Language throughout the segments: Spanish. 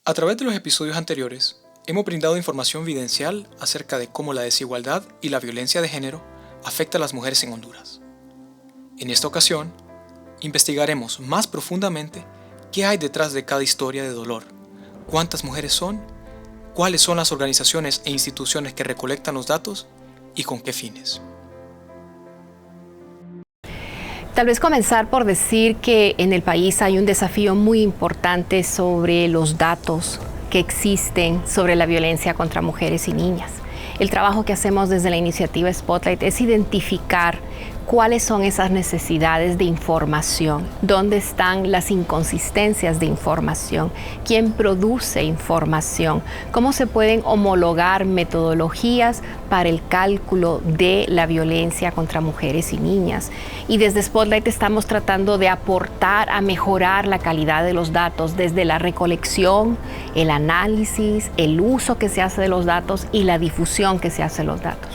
A través de los episodios anteriores, hemos brindado información evidencial acerca de cómo la desigualdad y la violencia de género afecta a las mujeres en Honduras. En esta ocasión, investigaremos más profundamente qué hay detrás de cada historia de dolor, cuántas mujeres son, cuáles son las organizaciones e instituciones que recolectan los datos y con qué fines. Tal vez comenzar por decir que en el país hay un desafío muy importante sobre los datos que existen sobre la violencia contra mujeres y niñas. El trabajo que hacemos desde la iniciativa Spotlight es identificar cuáles son esas necesidades de información, dónde están las inconsistencias de información, quién produce información, cómo se pueden homologar metodologías para el cálculo de la violencia contra mujeres y niñas. Y desde Spotlight estamos tratando de aportar a mejorar la calidad de los datos desde la recolección, el análisis, el uso que se hace de los datos y la difusión que se hace de los datos.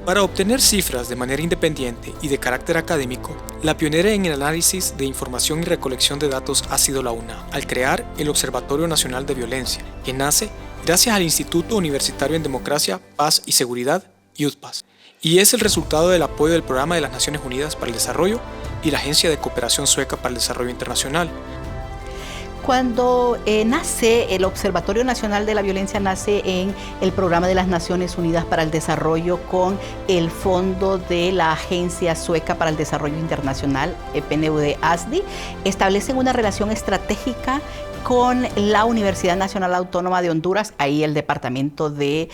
Para obtener cifras de manera independiente y de carácter académico, la pionera en el análisis de información y recolección de datos ha sido la UNA, al crear el Observatorio Nacional de Violencia, que nace gracias al Instituto Universitario en Democracia, Paz y Seguridad, UDPAS, y es el resultado del apoyo del Programa de las Naciones Unidas para el Desarrollo y la Agencia de Cooperación Sueca para el Desarrollo Internacional. Cuando nace el Observatorio Nacional de la Violencia, nace en el Programa de las Naciones Unidas para el Desarrollo con el Fondo de la Agencia Sueca para el Desarrollo Internacional, PNUD-ASDI, establecen una relación estratégica con la Universidad Nacional Autónoma de Honduras, ahí el Departamento de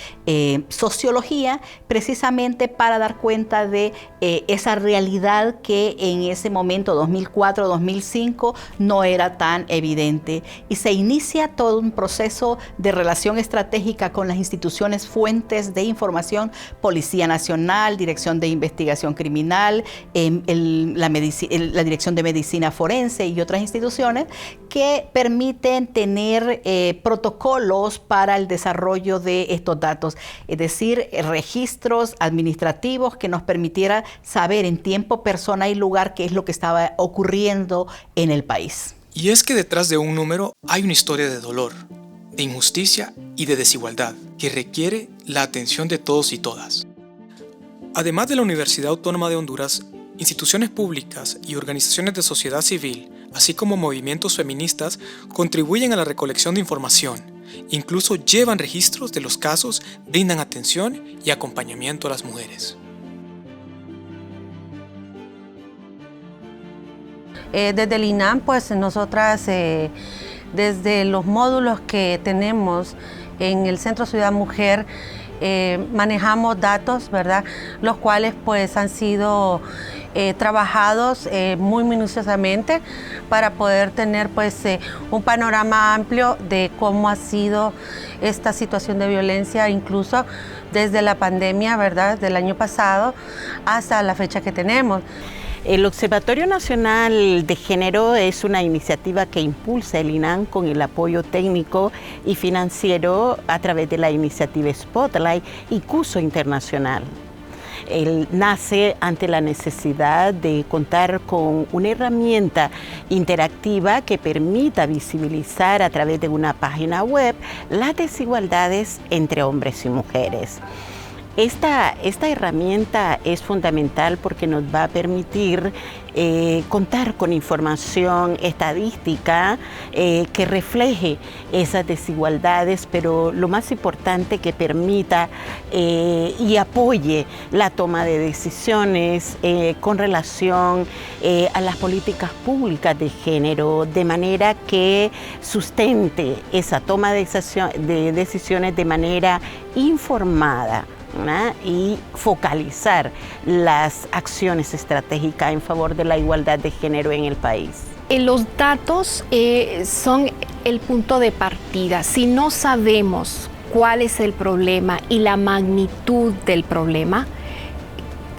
Sociología, precisamente para dar cuenta de esa realidad que en ese momento, 2004-2005, no era tan evidente. Y se inicia todo un proceso de relación estratégica con las instituciones fuentes de información, Policía Nacional, Dirección de Investigación Criminal, la Dirección de Medicina Forense y otras instituciones que permiten tener protocolos para el desarrollo de estos datos, es decir, registros administrativos que nos permitiera saber en tiempo, persona y lugar qué es lo que estaba ocurriendo en el país. Y es que detrás de un número hay una historia de dolor, de injusticia y de desigualdad que requiere la atención de todos y todas. Además de la Universidad Autónoma de Honduras, instituciones públicas y organizaciones de sociedad civil, así como movimientos feministas, contribuyen a la recolección de información, incluso llevan registros de los casos, brindan atención y acompañamiento a las mujeres. Desde el INAM, pues nosotras, desde los módulos que tenemos en el Centro Ciudad Mujer, manejamos datos, ¿verdad? Los cuales pues han sido trabajados muy minuciosamente para poder tener pues un panorama amplio de cómo ha sido esta situación de violencia, incluso desde la pandemia, ¿verdad?, del año pasado hasta la fecha que tenemos. El Observatorio Nacional de Género es una iniciativa que impulsa el INAM con el apoyo técnico y financiero a través de la iniciativa Spotlight y Curso Internacional. Él nace ante la necesidad de contar con una herramienta interactiva que permita visibilizar a través de una página web las desigualdades entre hombres y mujeres. Esta herramienta es fundamental porque nos va a permitir contar con información estadística que refleje esas desigualdades, pero lo más importante, que permita y apoye la toma de decisiones con relación a las políticas públicas de género, de manera que sustente esa toma de decisiones de manera informada, ¿no?, y focalizar las acciones estratégicas en favor de la igualdad de género en el país. Los datos son el punto de partida. Si no sabemos cuál es el problema y la magnitud del problema,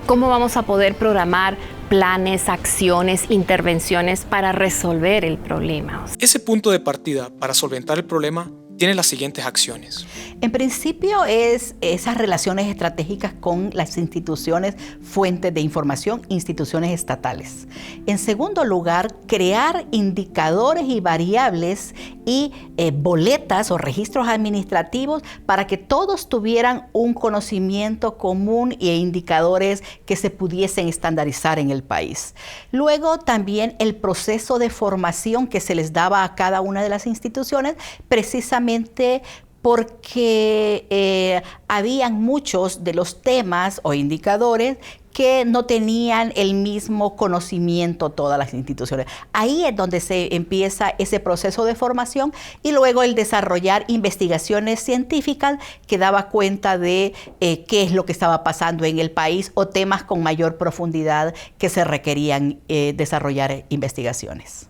¿cómo vamos a poder programar planes, acciones, intervenciones para resolver el problema? Ese punto de partida para solventar el problema tiene las siguientes acciones. En principio es esas relaciones estratégicas con las instituciones fuentes de información, instituciones estatales. En segundo lugar, crear indicadores y variables y boletas o registros administrativos para que todos tuvieran un conocimiento común e indicadores que se pudiesen estandarizar en el país. Luego también el proceso de formación que se les daba a cada una de las instituciones, precisamente porque habían muchos de los temas o indicadores que no tenían el mismo conocimiento todas las instituciones. Ahí es donde se empieza ese proceso de formación y luego el desarrollar investigaciones científicas que daba cuenta de qué es lo que estaba pasando en el país o temas con mayor profundidad que se requerían desarrollar investigaciones.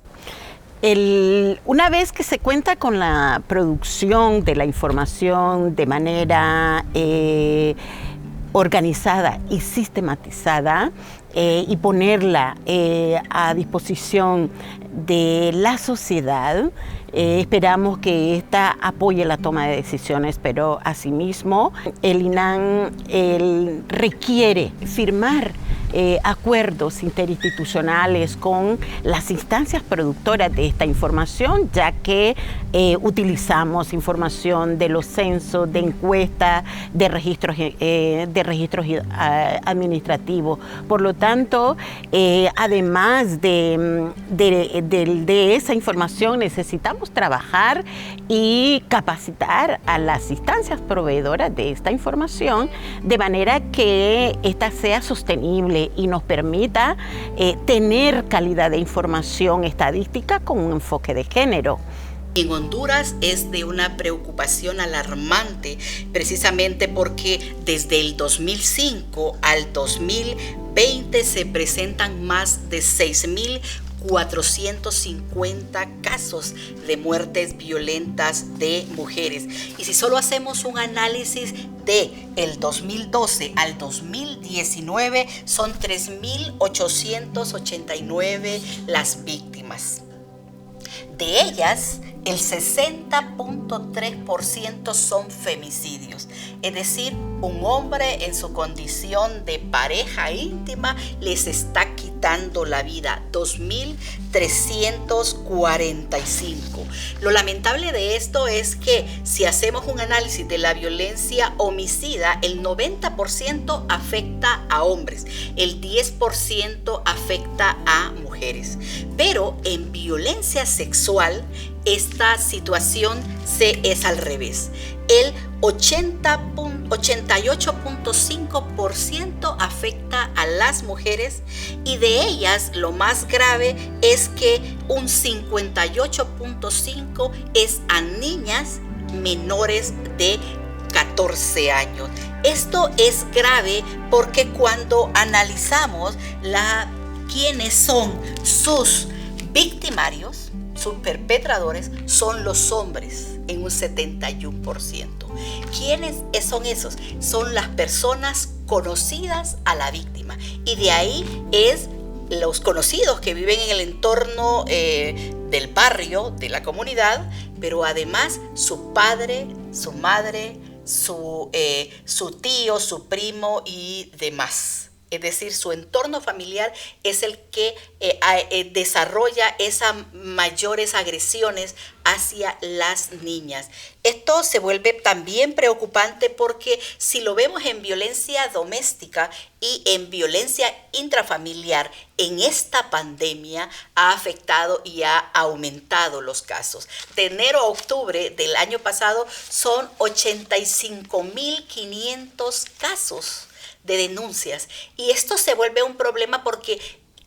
Una vez que se cuenta con la producción de la información de manera organizada y sistematizada y ponerla a disposición de la sociedad, esperamos que ésta apoye la toma de decisiones, pero asimismo el INAN requiere firmar acuerdos interinstitucionales con las instancias productoras de esta información, ya que utilizamos información de los censos, de encuestas, de registros administrativos. Por lo tanto, además de esa información, necesitamos trabajar y capacitar a las instancias proveedoras de esta información de manera que ésta sea sostenible y nos permita tener calidad de información estadística con un enfoque de género. En Honduras es de una preocupación alarmante, precisamente porque desde el 2005 al 2020 se presentan más de 6.450 casos de muertes violentas de mujeres. Y si solo hacemos un análisis de el 2012 al 2019, son 3.889 las víctimas. De ellas, el 60.3% son femicidios, es decir, un hombre en su condición de pareja íntima les está quitando la vida, 2.345. Lo lamentable de esto es que si hacemos un análisis de la violencia homicida, el 90% afecta a hombres, el 10% afecta a mujeres, pero en violencia sexual esta situación es al revés. El 88.5% afecta a las mujeres y de ellas lo más grave es que un 58.5% es a niñas menores de 14 años. Esto es grave porque cuando analizamos quiénes son sus victimarios, sus perpetradores, son los hombres en un 71%. ¿Quiénes son esos? Son las personas conocidas a la víctima. Y de ahí es los conocidos que viven en el entorno del barrio, de la comunidad, pero además su padre, su madre, su tío, su primo y demás. Es decir, su entorno familiar es el que desarrolla esas mayores agresiones hacia las niñas. Esto se vuelve también preocupante porque si lo vemos en violencia doméstica y en violencia intrafamiliar, en esta pandemia ha afectado y ha aumentado los casos. De enero a octubre del año pasado son 85.500 casos de denuncias, y esto se vuelve un problema porque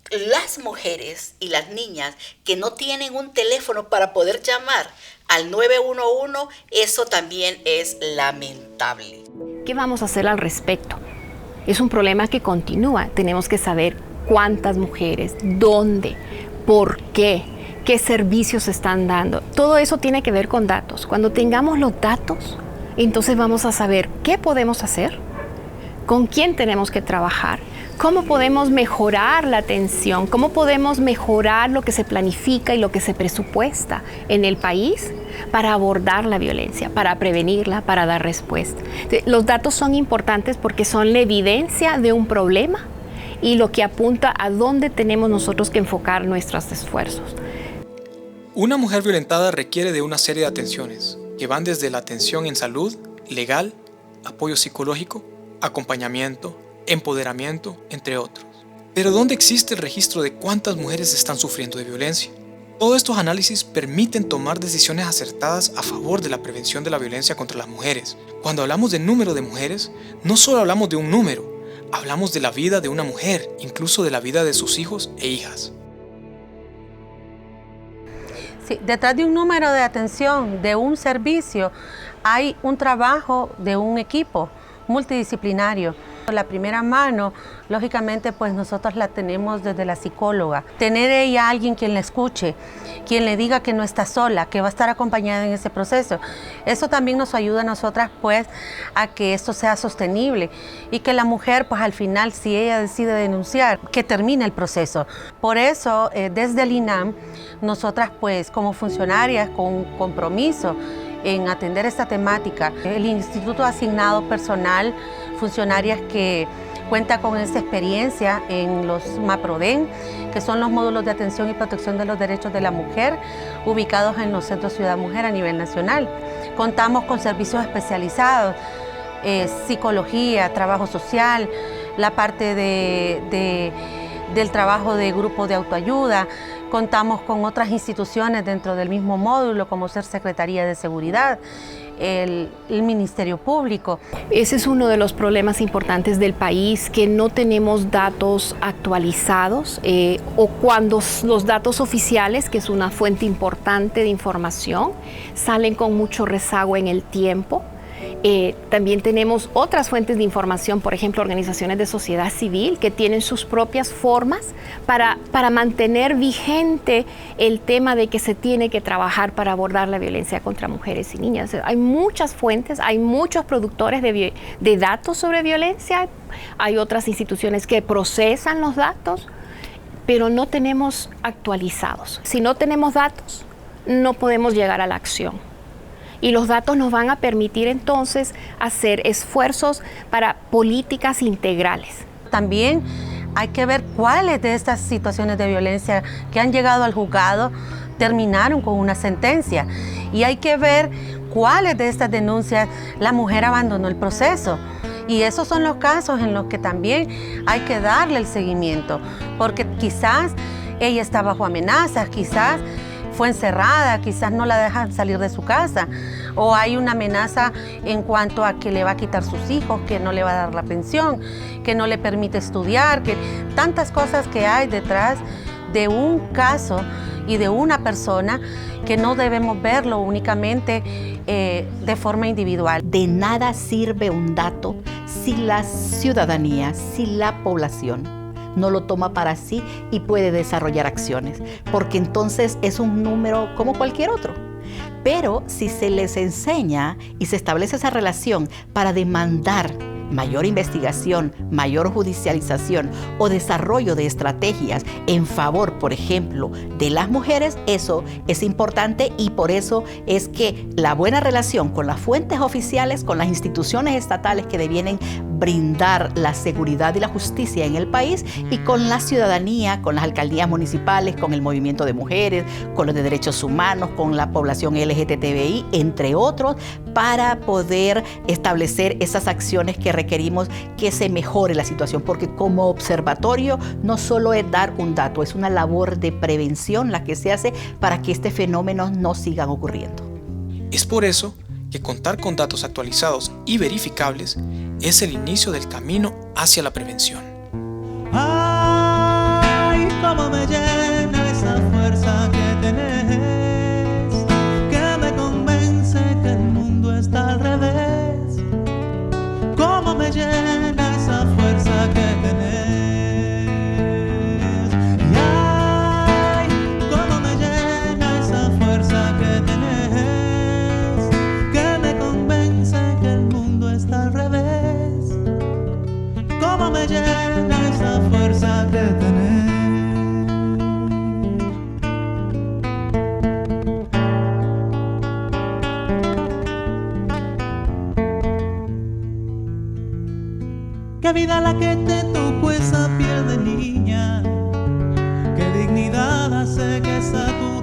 las mujeres y las niñas que no tienen un teléfono para poder llamar al 911, eso también es lamentable. ¿Qué vamos a hacer al respecto? Es un problema que continúa. Tenemos que saber cuántas mujeres, dónde, por qué servicios se están dando. Todo eso tiene que ver con datos. Cuando tengamos los datos, entonces vamos a saber qué podemos hacer, con quién tenemos que trabajar, cómo podemos mejorar la atención, cómo podemos mejorar lo que se planifica y lo que se presupuesta en el país para abordar la violencia, para prevenirla, para dar respuesta. Los datos son importantes porque son la evidencia de un problema y lo que apunta a dónde tenemos nosotros que enfocar nuestros esfuerzos. Una mujer violentada requiere de una serie de atenciones, que van desde la atención en salud, legal, apoyo psicológico, acompañamiento, empoderamiento, entre otros. Pero ¿dónde existe el registro de cuántas mujeres están sufriendo de violencia? Todos estos análisis permiten tomar decisiones acertadas a favor de la prevención de la violencia contra las mujeres. Cuando hablamos de número de mujeres, no solo hablamos de un número, hablamos de la vida de una mujer, incluso de la vida de sus hijos e hijas. Sí, detrás de un número de atención, de un servicio, hay un trabajo de un equipo multidisciplinario. La primera mano, lógicamente, pues nosotros la tenemos desde la psicóloga. Tener ella alguien quien la escuche, quien le diga que no está sola, que va a estar acompañada en ese proceso. Eso también nos ayuda a nosotras, pues, a que esto sea sostenible y que la mujer, pues, al final, si ella decide denunciar, que termine el proceso. Por eso, desde el INAM, nosotras, pues, como funcionarias con un compromiso en atender esta temática, el instituto ha asignado personal, funcionarias que cuenta con esta experiencia en los MAPRODEN, que son los módulos de atención y protección de los derechos de la mujer, ubicados en los centros Ciudad Mujer a nivel nacional. Contamos con servicios especializados, psicología, trabajo social, la parte del trabajo de grupo de autoayuda. Contamos con otras instituciones dentro del mismo módulo, como ser Secretaría de Seguridad, el Ministerio Público. Ese es uno de los problemas importantes del país, que no tenemos datos actualizados o cuando los datos oficiales, que es una fuente importante de información, salen con mucho rezago en el tiempo. También tenemos otras fuentes de información, por ejemplo, organizaciones de sociedad civil que tienen sus propias formas para mantener vigente el tema de que se tiene que trabajar para abordar la violencia contra mujeres y niñas. Hay muchas fuentes, hay muchos productores de datos sobre violencia, hay otras instituciones que procesan los datos, pero no tenemos actualizados. Si no tenemos datos, no podemos llegar a la acción. Y los datos nos van a permitir entonces hacer esfuerzos para políticas integrales. También hay que ver cuáles de estas situaciones de violencia que han llegado al juzgado terminaron con una sentencia. Y hay que ver cuáles de estas denuncias la mujer abandonó el proceso. Y esos son los casos en los que también hay que darle el seguimiento, porque quizás ella está bajo amenazas, quizás fue encerrada, quizás no la dejan salir de su casa, o hay una amenaza en cuanto a que le va a quitar sus hijos, que no le va a dar la pensión, que no le permite estudiar, que tantas cosas que hay detrás de un caso y de una persona que no debemos verlo únicamente de forma individual. De nada sirve un dato si la ciudadanía, si la población no lo toma para sí y puede desarrollar acciones, porque entonces es un número como cualquier otro. Pero si se les enseña y se establece esa relación para demandar mayor investigación, mayor judicialización o desarrollo de estrategias en favor, por ejemplo, de las mujeres, eso es importante y por eso es que la buena relación con las fuentes oficiales, con las instituciones estatales que debieren brindar la seguridad y la justicia en el país y con la ciudadanía, con las alcaldías municipales, con el movimiento de mujeres, con los de derechos humanos, con la población LGTBI, entre otros, para poder establecer esas acciones que requerimos que se mejore la situación, porque como observatorio no solo es dar un dato, es una labor de prevención la que se hace para que este fenómeno no sigan ocurriendo. Es por eso que contar con datos actualizados y verificables es el inicio del camino hacia la prevención. Ay, cómo me llena esa fuerza que tenés, que me convence que el mundo está al revés. Cómo me llena esa fuerza que tenés. Y ay, cómo me llena esa fuerza que tenés, que me convence que el mundo está al revés. Cómo me llena esa fuerza que tenés. Qué vida la que te tocó esa piel de niña, qué dignidad hace que esa tu